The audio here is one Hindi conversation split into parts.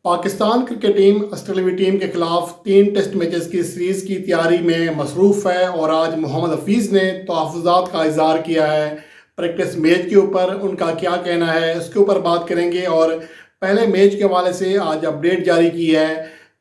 पाकिस्तान क्रिकेट टीम ऑस्ट्रेलियाई टीम के खिलाफ 3 टेस्ट मैचेस की सीरीज की तैयारी में मसरूफ़ है और आज मोहम्मद हफीज़ ने तहफ़्फ़ुज़ात का इज़हार किया है प्रैक्टिस मैच के ऊपर। उनका क्या कहना है इसके ऊपर बात करेंगे। और पहले मैच के हवाले से आज अपडेट जारी की है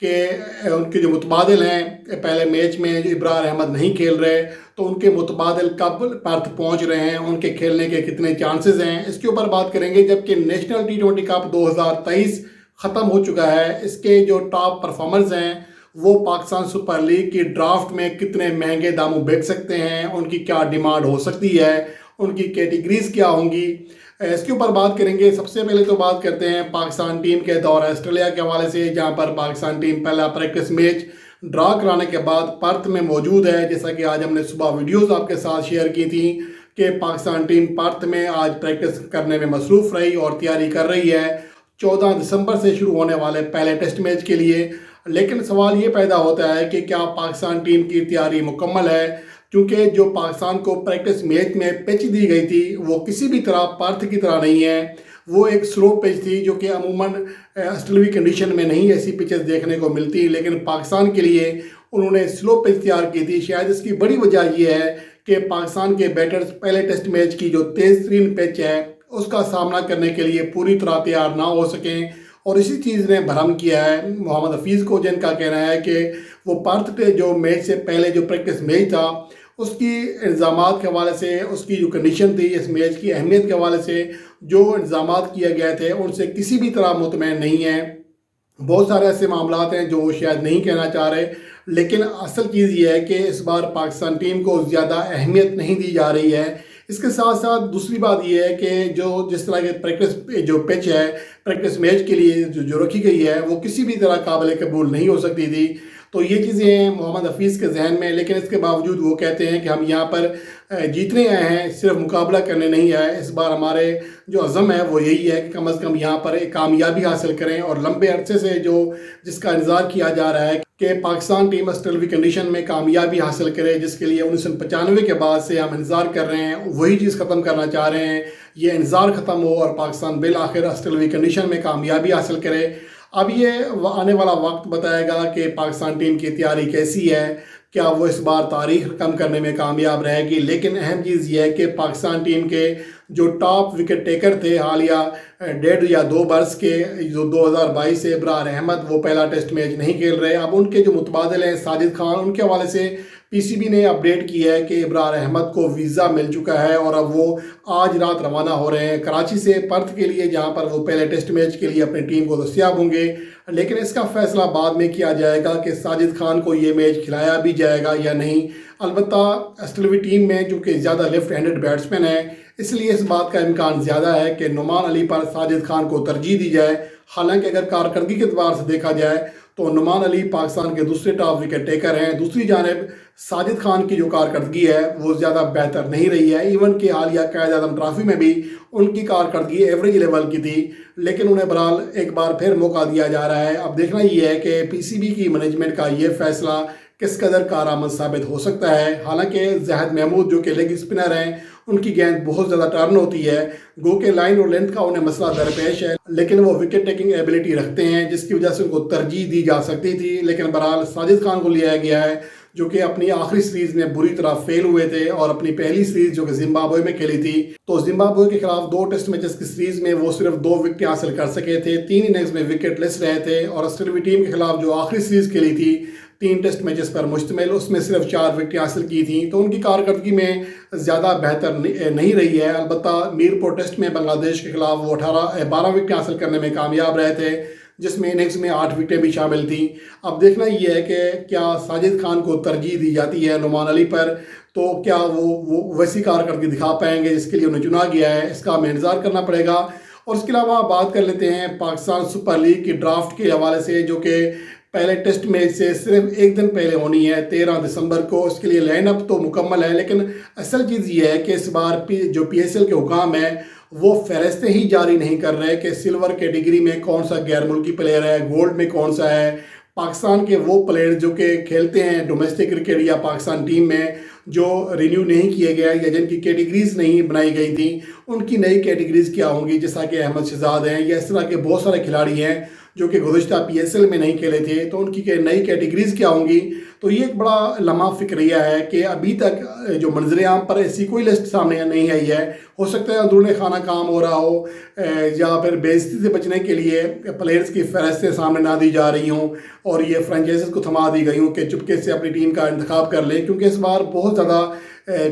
कि उनके जो मुतबादिल हैं, पहले मैच में जो इब्रार अहमद नहीं खेल रहे तो उनके मुतबादिल कब पर्थ पहुंच रहे हैं, उनके खेलने के कितने चांसेस हैं, इसके ऊपर बात करेंगे। जबकि नेशनल T20 कप 2023 ख़त्म हो चुका है, इसके जो टॉप परफॉर्मर्स हैं वो पाकिस्तान सुपर लीग की ड्राफ्ट में कितने महंगे दामों बिक सकते हैं, उनकी क्या डिमांड हो सकती है, उनकी कैटेगरीज क्या होंगी, इसके ऊपर बात करेंगे। सबसे पहले तो बात करते हैं पाकिस्तान टीम के दौरा ऑस्ट्रेलिया के हवाले से, जहां पर पाकिस्तान टीम पहला प्रैक्टिस मैच ड्रा कराने के बाद पर्थ में मौजूद है। जैसा कि आज हमने सुबह वीडियोस आपके साथ शेयर की थी कि पाकिस्तान टीम पर्थ में आज प्रैक्टिस करने में मसरूफ़ रही और तैयारी कर रही है 14 दिसंबर से शुरू होने वाले पहले टेस्ट मैच के लिए। लेकिन सवाल ये पैदा होता है कि क्या पाकिस्तान टीम की तैयारी मुकम्मल है, क्योंकि जो पाकिस्तान को प्रैक्टिस मैच में पिच दी गई थी वो किसी भी तरह पर्थ की तरह नहीं है। वो एक स्लो पिच थी जो कि अमूमन ऑस्ट्रेलियाई कंडीशन में नहीं ऐसी पिचेस देखने को मिलती, लेकिन पाकिस्तान के लिए उन्होंने स्लो पिच तैयार की थी। शायद इसकी बड़ी वजह यह है कि पाकिस्तान के बैटर्स पहले टेस्ट मैच की जो तेज़ तरीन पिच है उसका सामना करने के लिए पूरी तरह तैयार ना हो सकें, और इसी चीज़ ने भरम किया है मोहम्मद हफीज़ को, जिनका कहना है कि वो पर्थ के जो मैच से पहले जो प्रैक्टिस मैच था उसकी इंतजाम के हवाले से, उसकी जो कंडीशन थी, इस मैच की अहमियत के हवाले से जो इंतजाम किए गए थे उनसे किसी भी तरह मुतमईन नहीं है। बहुत सारे ऐसे मामला हैं जो वो शायद नहीं कहना चाह रहे, लेकिन असल चीज़ ये है कि इस बार पाकिस्तान टीम को ज़्यादा अहमियत नहीं दी जा रही है। इसके साथ साथ दूसरी बात यह है कि जो जिस तरह के प्रैक्टिस जो पिच है प्रैक्टिस मैच के लिए जो रखी गई है वो किसी भी तरह काबिल कबूल नहीं हो सकती थी। तो ये चीज़ें हैं मोहम्मद हफीज़ के जहन में, लेकिन इसके बावजूद वो कहते हैं कि हम यहाँ पर जीतने आए हैं, सिर्फ मुकाबला करने नहीं आए। इस बार हमारे जो अज़म है वो यही है कि कम अज़ कम यहाँ पर एक कामयाबी हासिल करें, और लंबे अरसे से जो जिसका इंतज़ार किया जा रहा है कि पाकिस्तान टीम ऑस्ट्रेलियाई कंडीशन में कामयाबी हासिल करे, जिसके लिए 1995 के बाद से हम इंतज़ार कर रहे हैं, वही चीज़ ख़त्म करना चाह रहे हैं। ये इंतज़ार ख़त्म हो और पाकिस्तान बिल आखिर ऑस्ट्रेलियाई कंडीशन में कामयाबी हासिल करे। अब ये आने वाला वक्त बताएगा कि पाकिस्तान टीम की तैयारी कैसी है, क्या वो इस बार तारीख कम करने में कामयाब रहेगी। लेकिन अहम चीज़ ये है कि पाकिस्तान टीम के जो टॉप विकेट टेकर थे हालिया 1.5 या 2 बरस के, जो 2022 से इब्रार अहमद वो पहला टेस्ट मैच नहीं खेल रहे। अब उनके जो मुतबादिल हैं साजिद खान, उनके हवाले से पीसीबी ने अपडेट किया है कि इब्रार अहमद को वीज़ा मिल चुका है और अब वो आज रात रवाना हो रहे हैं कराची से पर्थ के लिए, जहां पर वो पहले टेस्ट मैच के लिए अपनी टीम को दस्तियाब होंगे। लेकिन इसका फैसला बाद में किया जाएगा कि साजिद खान को ये मैच खिलाया भी जाएगा या नहीं। अलबत्ता ऑस्ट्रेलियाई टीम में चूँकि ज़्यादा लेफ्ट हैंडेड बैट्समैन है, इसलिए इस बात का इम्कान ज़्यादा है कि नुमान अली पर साजिद खान को तरजीह दी जाए। हालांकि अगर कारकर्दगी के अतबार से देखा जाए तो नुमान अली पाकिस्तान के दूसरे टॉप विकेट टेकर हैं। दूसरी जानिब साजिद खान की जो कारकर्दगी है वो ज़्यादा बेहतर नहीं रही है। इवन कि हालिया कायद आज़म ट्रॉफी में भी उनकी कारकर्दगी एवरेज लेवल की थी, लेकिन उन्हें बहरहाल एक बार फिर मौका दिया जा रहा है। अब देखना ये है कि पीसीबी की मैनेजमेंट का ये फैसला किस कदर कारआमद साबित हो सकता है। हालांकि ज़ाहिद महमूद जो कि लेग स्पिनर हैं, उनकी गेंद बहुत ज़्यादा टर्न होती है, गो के लाइन और लेंथ का उन्हें मसला दरपेश है, लेकिन वो विकेट टेकिंग एबिलिटी रखते हैं जिसकी वजह से उनको तरजीह दी जा सकती थी। लेकिन बहरहाल साजिद खान को लिया गया है जो कि अपनी आखिरी सीरीज़ में बुरी तरह फेल हुए थे, और अपनी पहली सीरीज़ जो कि जिम्बाब्वे में खेली थी, तो जिम्बाब्वे के खिलाफ 2 टेस्ट मैचेस की सीरीज़ में वो सिर्फ 2 विकेट हासिल कर सके थे, 3 इनिंग्स में विकेट लेस रहे थे। और ऑस्ट्रेलियाई टीम के खिलाफ जो आखिरी सीरीज़ खेली थी 3 टेस्ट मैचेस पर मुश्तमिल, उसमें सिर्फ 4 विकेट हासिल की थी। तो उनकी कारकर्दगी में ज़्यादा बेहतर नहीं रही है। अलबत्ता मीरपुर टेस्ट में बांग्लादेश के खिलाफ वो 12 विकेट हासिल करने में कामयाब रहे थे, जिसमें इनिंग्स में 8 विकेटें भी शामिल थी। अब देखना ये है कि क्या साजिद खान को तरजीह दी जाती है नुमान अली पर, तो क्या वो वैसी कारकर्दगी दिखा पाएंगे जिसके लिए उन्हें चुना गया है, इसका हमें इंतज़ार करना पड़ेगा। और इसके अलावा बात कर लेते हैं पाकिस्तान सुपर लीग की ड्राफ्ट के हवाले से, जो कि पहले टेस्ट मैच से सिर्फ एक दिन पहले होनी है 13 दिसंबर को। इसके लिए लाइनअप तो मुकम्मल है, लेकिन असल चीज़ ये है कि इस बार जो PSL के हुकाम है वो फहरिस्तें ही जारी नहीं कर रहे कि सिल्वर कैटेगरी में कौन सा गैर मुल्की प्लेयर है, गोल्ड में कौन सा है। पाकिस्तान के वो प्लेयर जो कि खेलते हैं डोमेस्टिक क्रिकेट या पाकिस्तान टीम में, जो रिन्यू नहीं किए गए या जिनकी कैटेगरीज नहीं बनाई गई थी, उनकी नई कैटेगरीज क्या होंगी, जैसा कि अहमद शहजाद हैं या इस तरह के बहुत सारे खिलाड़ी हैं जो कि गुज़श्ता PSL में नहीं खेले थे, तो उनकी नई कैटेगरीज़ क्या होंगी। तो ये एक बड़ा लम्हा फ़िक्रिया है कि अभी तक जो मंजर आम पर ऐसी कोई लिस्ट सामने नहीं आई है। हो सकता है अंदरूनी खाना काम हो रहा हो, या फिर बेइज्जती से बचने के लिए प्लेयर्स की फहरिस्तें सामने ना दी जा रही हों और ये फ्रेंचाइजीज को थमा दी गई हूँ कि चुपके से अपनी टीम का इंतखाब कर लें, क्योंकि इस बार बहुत ज़्यादा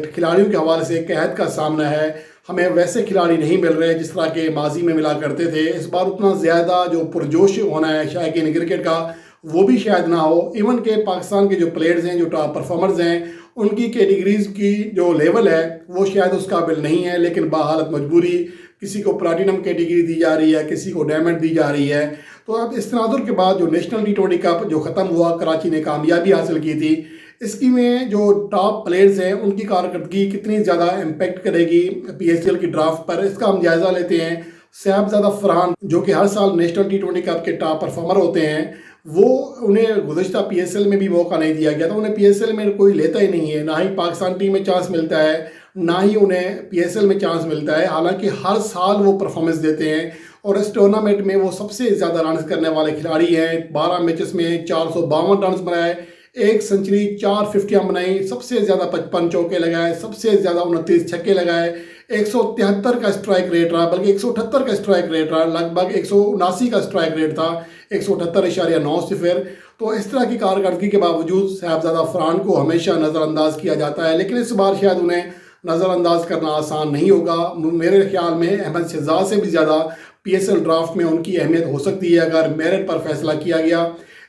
खिलाड़ियों के हवाले से कहत का सामना है। हमें वैसे खिलाड़ी नहीं मिल रहे जिस तरह के माजी में मिला करते थे। इस बार उतना ज़्यादा जो पुरजोश होना है शायकीन क्रिकेट का वो भी शायद ना हो। इवन के पाकिस्तान के जो प्लेयर्स हैं, जो टॉप परफॉर्मर्स हैं, उनकी कैटेगरीज की जो लेवल है वो शायद उस काबिल नहीं है, लेकिन बाहालत मजबूरी किसी को प्लाटिनम कैटेगरी दी जा रही है, किसी को डायमंड दी जा रही है। तो अब इस तनाजुर के बाद जो नेशनल T20 कप जो ख़त्म हुआ, कराची ने कामयाबी हासिल की थी, इसकी में जो टॉप प्लेयर्स हैं उनकी कारकर्दगी कितनी ज़्यादा इम्पेक्ट करेगी PSL की ड्राफ्ट पर, इसका हम जायज़ा लेते हैं। साहबजादा फरहान जो कि हर साल नेशनल T20 कप के टॉप परफॉर्मर होते हैं, वो उन्हें गुज़श्ता PSL में भी मौका नहीं दिया गया था। उन्हें PSL में कोई लेता ही नहीं है, ना ही पाकिस्तान टीम में चांस मिलता है, ना ही उन्हें PSL में चांस मिलता है। हालांकि हर साल वो परफॉर्मेंस देते हैं और इस टूर्नामेंट में वो सबसे ज़्यादा रन करने वाले खिलाड़ी हैं। 12 मैचेस में 452 रन बनाए, 1 सेंचुरी, 4 फिफ्टियाँ बनाई, सबसे ज़्यादा 55 चौके लगाए, सबसे ज़्यादा 29 छक्के लगाए, 173 का स्ट्राइक रेट रहा, बल्कि 178 का स्ट्राइक रेट रहा, लगभग 179 का स्ट्राइक रेट था, 178.90। तो इस तरह की कारकर्दगी के बावजूद साहबजादा फरहान को हमेशा नज़रअंदाज किया जाता है, लेकिन इस बार शायद उन्हें नज़रअंदाज करना आसान नहीं होगा। मेरे ख्याल में अहमद शहजाद से भी ज़्यादा PSL ड्राफ्ट में उनकी अहमियत हो सकती है अगर मेरिट पर फैसला किया गया।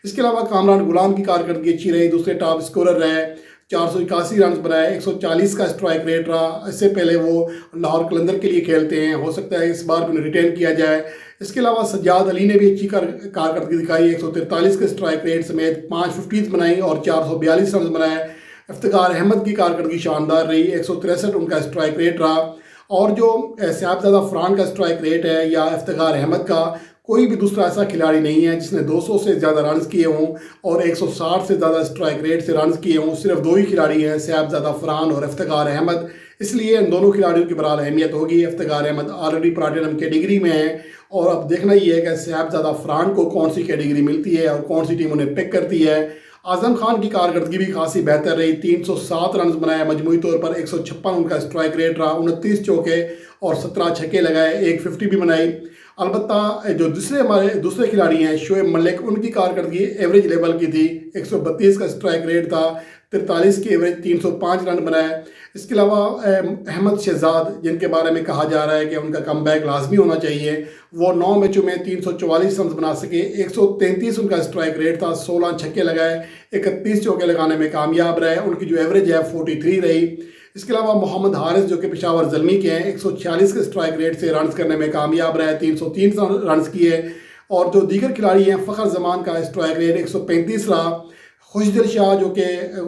इसके अलावा कामरान गुलाम की कारकर्दगी अच्छी रही, दूसरे टॉप स्कोरर रहे, 481 रन बनाए, 140 का स्ट्राइक रेट रहा। इससे पहले वो लाहौर कलंदर के लिए खेलते हैं, हो सकता है इस बार भी उन्हें रिटेन किया जाए। इसके अलावा सज्जाद अली ने भी अच्छी कारकर्दगी दिखाई, 143 के स्ट्राइक रेट समेत 5 फिफ्टीज बनाई और 442 रन बनाए। इफ्तिखार अहमद की कारकर्दगी शानदार रही, 163 उनका स्ट्राइक रेट रहा। और जो साहबजादा फरहान का स्ट्राइक रेट है या इफ्तिखार अहमद का, कोई भी दूसरा ऐसा खिलाड़ी नहीं है जिसने 200 से ज़्यादा रन किए हों और 160 से ज़्यादा स्ट्राइक रेट से रन किए हों। सिर्फ 2 ही खिलाड़ी हैं, साहबजादा फरहान और इफ्तिखार अहमद। इसलिए इन दोनों खिलाड़ियों की बराबर अहमियत होगी। Iftikhar Ahmed already platinum category में है और अब देखना ये है कि साहबजादा फरहान को कौन सी कैटेगरी मिलती है और कौन सी टीम उन्हें पिक करती है। आज़म खान की कारकर्दगी भी खासी बेहतर रही, 307 रन बनाए, मजमूई तौर पर 156 उनका स्ट्राइक रेट रहा, 29 चौके और 17 छक्के लगाए, 1 50 भी बनाई। अलबत्ता जो दूसरे खिलाड़ी हैं शोएब मलिक, उनकी कारकर्दगी एवरेज लेवल की थी, 132 का स्ट्राइक रेट था, 43 की एवरेज, 305 रन बनाए। इसके अलावा अहमद शहजाद जिनके बारे में कहा जा रहा है कि उनका कमबैक लाजमी होना चाहिए, वो 9 मैचों में 344 रन बना सके, 133 उनका स्ट्राइक रेट था, 16 छक्के लगाए, 31 चौके लगाने में कामयाब रहे। उनकी जो एवरेज है 43 रही। इसके अलावा मोहम्मद हारिस जो कि पेशावर जल्मी के हैं, 146 के स्ट्राइक रेट से रन करने में कामयाब रहे, 303 रन किए। और जो दीगर खिलाड़ी हैं, फ़खर जमान का स्ट्राइक रेट 135 रहा। खुशदिल शाह जो कि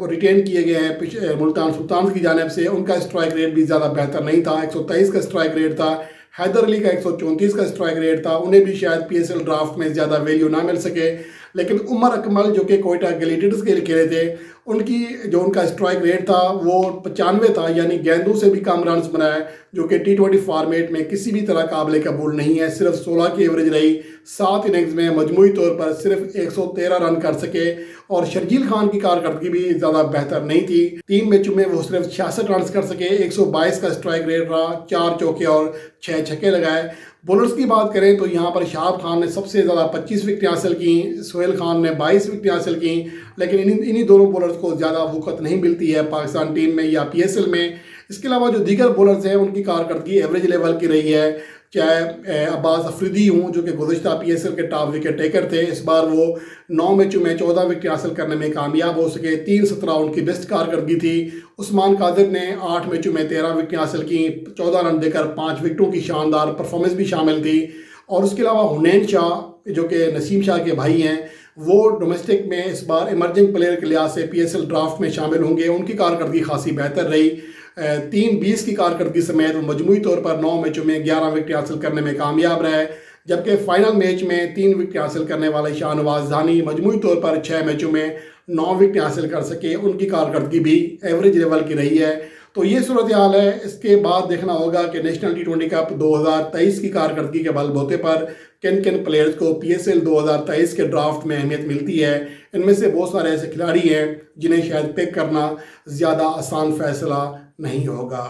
रिटेन किए गए हैं मुल्तान सुल्तान की जानिब से, उनका स्ट्राइक रेट भी ज़्यादा बेहतर नहीं था, 123 का स्ट्राइक रेट था। हैदर अली का 134 का स्ट्राइक रेट था, उन्हें भी शायद PSL ड्राफ्ट में ज़्यादा वैल्यू ना मिल सके। लेकिन उमर अकमल जो कि कोयटा ग्लेडिएटर्स के लिए खेले थे, उनका स्ट्राइक रेट था वो 95 था, यानी गेंदों से भी कम रन बनाए, जो कि T20 फॉर्मेट में किसी भी तरह काबिल कबूल नहीं है। सिर्फ 16 की एवरेज रही, 7 इनिंग्स में मजमूई तौर पर सिर्फ 113 रन कर सके। और शर्जील खान की कारकर्दगी भी ज़्यादा बेहतर नहीं थी, 3 मैचों में वो सिर्फ 66 रन कर सके, 122 का स्ट्राइक रेट रहा, 4 चौके और 6 छक्के लगाए। बॉलर्स की बात करें तो यहाँ पर शाहाब खान ने सबसे ज़्यादा 25 विकेटें हासिल की, सोहेल खान ने 22 विकेटें हासिल की। लेकिन इन्हीं दोनों बॉलर्स को ज़्यादा वक़्त नहीं मिलती है पाकिस्तान टीम में या PSL में। इसके अलावा जो दीगर बॉलर्स हैं उनकी कारकर्दगी एवरेज लेवल की रही है, चाहे अब्बास अफरीदी हूँ जो कि गुज़श्ता PSL के टॉप विकेट टेकर थे। इस बार वो 9 मैचों में 14 विकेट हासिल करने में कामयाब हो सके, 317 उनकी बेस्ट कारकर्दगी थी। उस्मान कादिर ने 8 मैचों में 13 विकेट हासिल की, 14 रन देकर 5 विकेटों की शानदार परफॉर्मेंस भी शामिल थी। और उसके अलावा हुनैन शाह जो कि नसीम शाह के भाई हैं, वो डोमेस्टिक में इस बार इमर्जिंग प्लेयर के लिहाज से PSL ड्राफ्ट में शामिल होंगे। उनकी कारकर्दगी खासी बेहतर रही, 3-20 की कारकर्दगी समेत मजमूई तौर पर 9 मैचों में 11 विकेट हासिल करने में कामयाब रहे। जबकि फाइनल मैच में 3 विकेट हासिल करने वाले शाहनवाज जानी मजमूई तौर पर 6 मैचों में 9 विकेट हासिल कर सके। उनकी कारकर्दगी भी एवरेज लेवल की रही है। तो ये सूरत हाल है। इसके बाद देखना होगा कि नेशनल T20 कप 2023 की कारकर्दगी के बलबूते पर किन किन प्लेयर्स को PSL 2023 के ड्राफ्ट में अहमियत मिलती है। इनमें से बहुत सारे ऐसे खिलाड़ी हैं जिन्हें शायद पिक करना ज़्यादा आसान फैसला नहीं होगा।